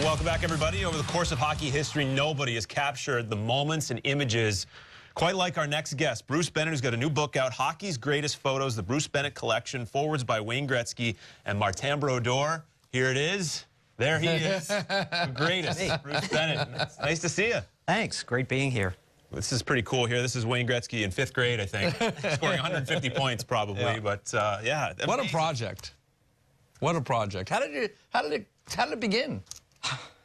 welcome back, everybody. Over the course of hockey history, nobody has captured the moments and images quite like our next guest, Bruce Bennett, who's got a new book out, Hockey's Greatest Photos, the Bruce Bennett Collection, forwards by Wayne Gretzky and Martin Brodeur. Here it is. There he is. The greatest, Bruce Bennett. It's nice to see you. Thanks. Great being here. This is pretty cool here. This is Wayne Gretzky in 5th grade, I think, scoring 150 points probably. Yeah. But yeah, amazing. What a project! What a project! How did it begin?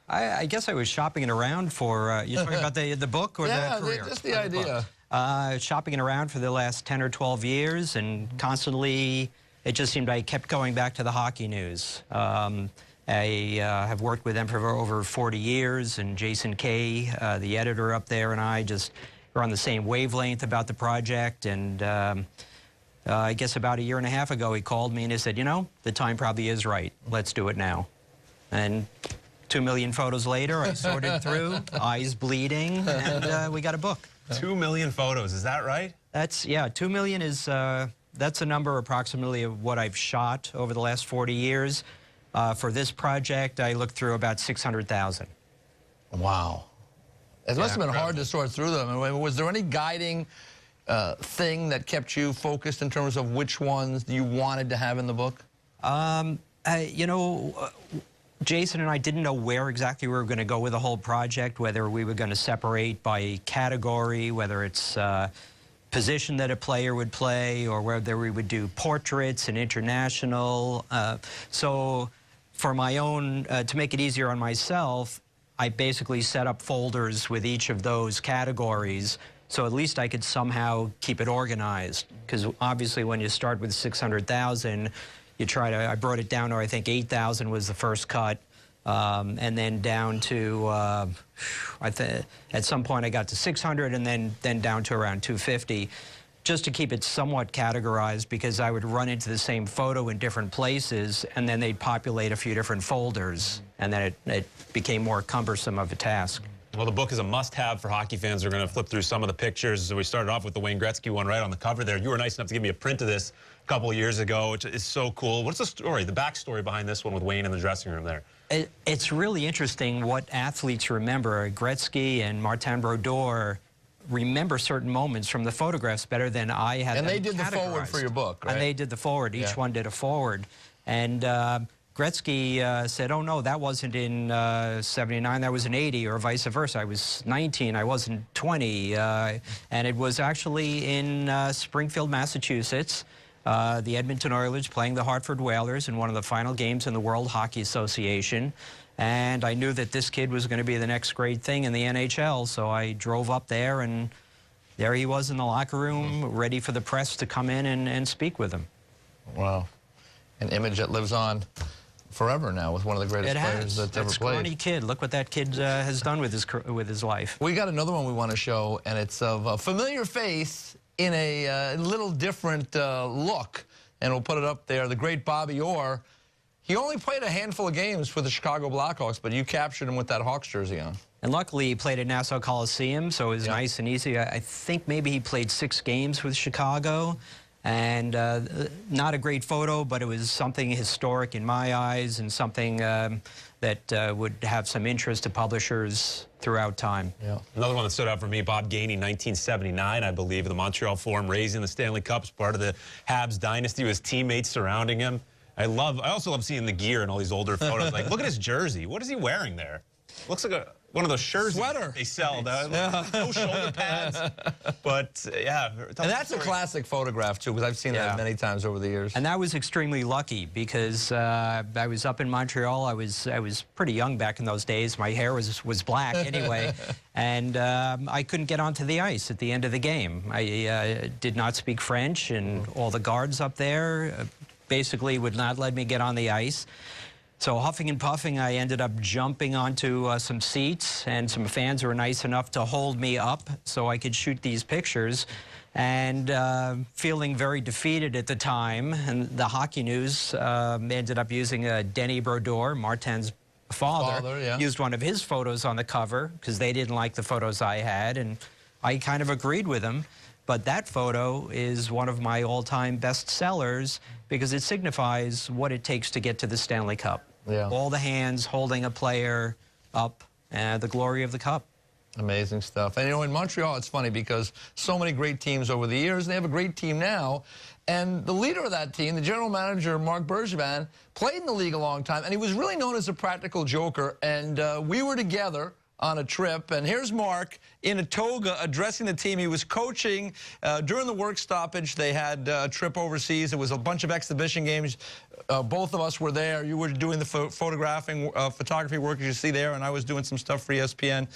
I guess I was shopping it around for. You're talking about the book or the career? Yeah, just the idea. Shopping it around for the last 10 or 12 years, and constantly it just seemed I kept going back to the hockey news. I have worked with them for over 40 years, and Jason Kay, the editor up there, and I just were on the same wavelength about the project. And I guess about a year and a half ago, he called me and he said, you know, the time probably is right. Let's do it now. And 2 million photos later, I sorted through, eyes bleeding, and we got a book. 2 million photos, is that right? That's, yeah, 2 million is, that's a number approximately of what I've shot over the last 40 years. For this project, I looked through about 600,000. Wow. It must have been hard to sort through them. I mean, was there any guiding thing that kept you focused in terms of which ones you wanted to have in the book? You know, Jason and I didn't know where exactly we were going to go with the whole project, whether we were going to separate by category, whether it's position that a player would play, or whether we would do portraits and international. So for my own, to make it easier on myself, I basically set up folders with each of those categories, so at least I could somehow keep it organized. Because obviously when you start with 600,000, you try to, I brought it down to, I think 8,000 was the first cut. And then down to, at some point I got to 600, and then down to around 250, just to keep it somewhat categorized, because I would run into the same photo in different places, and then they'd populate a few different folders, and then it became more cumbersome of a task. Well, the book is a must-have for hockey fans. We're going to flip through some of the pictures. So we started off with the Wayne Gretzky one right on the cover there. You were nice enough to give me a print of this a couple of years ago, which is so cool. What's the story, the backstory behind this one with Wayne in the dressing room there? It's really interesting what athletes remember. Gretzky and Martin Brodeur remember certain moments from the photographs better than I had. And they did the forward for your book, right? And they did the forward. Each one did a forward. And Gretzky said, oh, no, that wasn't in 79, that was in 80, or vice versa. I was 19, I wasn't 20. And it was actually in Springfield, Massachusetts. The Edmonton Oilers playing the Hartford Whalers in one of the final games in the World Hockey Association. And I knew that this kid was going to be the next great thing in the NHL, so I drove up there, and there he was in the locker room, ready for the press to come in and speak with him. Wow. An image that lives on forever now with one of the greatest players that's ever played. Scrawny kid. Look what that kid has done with his life. We got another one we want to show, and it's of a familiar face in a little different look, and we'll put it up there. The great Bobby Orr. He only played a handful of games for the Chicago Blackhawks, but you captured him with that Hawks jersey on. And luckily, he played at Nassau Coliseum, so it was nice and easy. I think maybe he played 6 games with Chicago, and not a great photo, but it was something historic in my eyes, and something that would have some interest to publishers throughout time. Yeah. Another one that stood out for me, Bob Gainey, 1979, I believe, the Montreal Forum, raising the Stanley Cup as part of the Habs dynasty, with his teammates surrounding him. I also love seeing the gear in all these older photos. Like, look at his jersey. What is he wearing there? Looks like one of those shirts they sell. No shoulder pads. But, yeah. And that's a classic photograph, too, because I've seen that many times over the years. And that was extremely lucky, because I was up in Montreal. I was pretty young back in those days. My hair was black anyway. And I couldn't get onto the ice at the end of the game. I did not speak French, and all the guards up there basically would not let me get on the ice. So huffing and puffing, I ended up jumping onto some seats, and some fans were nice enough to hold me up so I could shoot these pictures. And feeling very defeated at the time, and the Hockey News ended up using Denny Brodeur, Martin's father, used one of his photos on the cover because they didn't like the photos I had, and I kind of agreed with him. But that photo is one of my all-time best sellers because it signifies what it takes to get to the Stanley Cup. Yeah. All the hands holding a player, up the glory of the cup. Amazing stuff. And, you know, in Montreal, it's funny because so many great teams over the years, they have a great team now. And the leader of that team, the general manager, Marc Bergevin, played in the league a long time, and he was really known as a practical joker. And we were together on a trip, and here's Marc in a toga addressing the team. He was coaching during the work stoppage. They had a trip overseas. It was a bunch of exhibition games. Both of us were there. You were doing the photography work, as you see there, and I was doing some stuff for ESPN.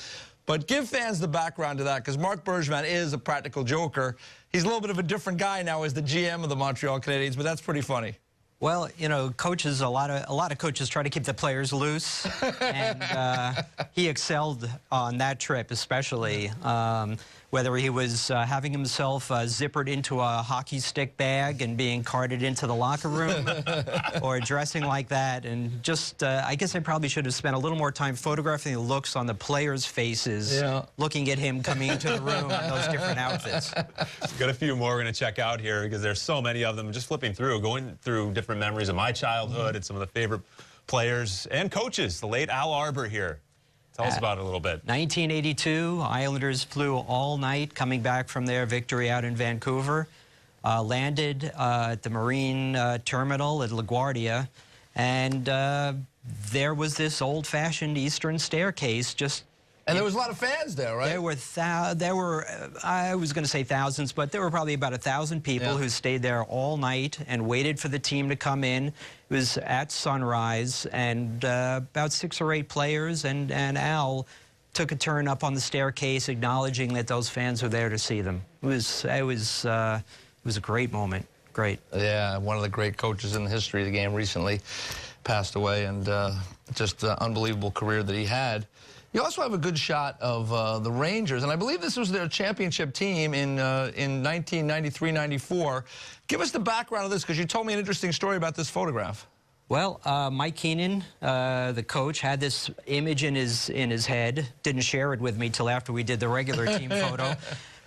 But give fans the background to that, because Marc Bergevin is a practical joker. He's a little bit of a different guy now as the GM of the Montreal Canadiens, but that's pretty funny. Well, you know, coaches, a lot of coaches try to keep the players loose, and he excelled on that trip, especially. Whether he was having himself zippered into a hockey stick bag and being carted into the locker room, or dressing like that, and just, I guess I probably should have spent a little more time photographing the looks on the players' faces, looking at him coming into the room in those different outfits. Got a few more we're going to check out here because there's so many of them. Just flipping through, going through different memories of my childhood and some of the favorite players and coaches. The late Al Arbour here. Tell us about it a little bit. 1982, Islanders flew all night coming back from their victory out in Vancouver, landed at the Marine Terminal at LaGuardia, and there was this old-fashioned Eastern staircase just... And there was a lot of fans there, right? There were I was going to say thousands, but there were probably about 1,000 people who stayed there all night and waited for the team to come in. It was at sunrise, and about 6 or 8 players and Al took a turn up on the staircase, acknowledging that those fans were there to see them. It was a great moment. Great. Yeah, one of the great coaches in the history of the game recently passed away, and just an unbelievable career that he had. You also have a good shot of the Rangers, and I believe this was their championship team in 1993-94. Give us the background of this, because you told me an interesting story about this photograph. Well, Mike Keenan, the coach, had this image in his head. Didn't share it with me till after we did the regular team photo.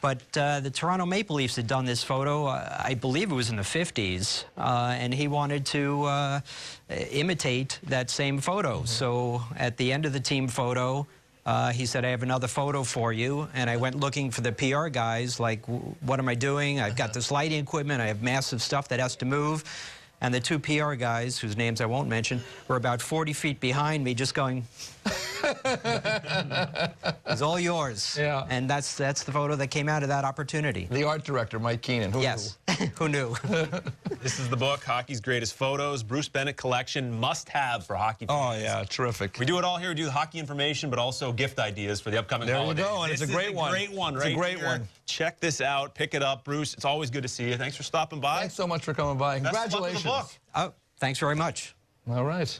But the Toronto Maple Leafs had done this photo, I believe it was in the 50s, and he wanted to imitate that same photo. So at the end of the team photo, he said, I have another photo for you. And I went looking for the PR guys, like, what am I doing? I've got this lighting equipment. I have massive stuff that has to move. And the 2 PR guys, whose names I won't mention, were about 40 feet behind me, just going... It's all yours. Yeah. And that's the photo that came out of that opportunity. The art director, Mike Keenan. Who yes. Who knew? This is the book, Hockey's Greatest Photos, Bruce Bennett collection, must-have for hockey fans. Oh, yeah, terrific. We do it all here. We do the hockey information, but also gift ideas for the upcoming holidays. There you go, and it's a great one. Great one, right? It's a great one. Check this out. Pick it up. Bruce, it's always good to see you. Thanks for stopping by. Thanks so much for coming by. Congratulations. Best of luck with the book. Oh, thanks very much. All right.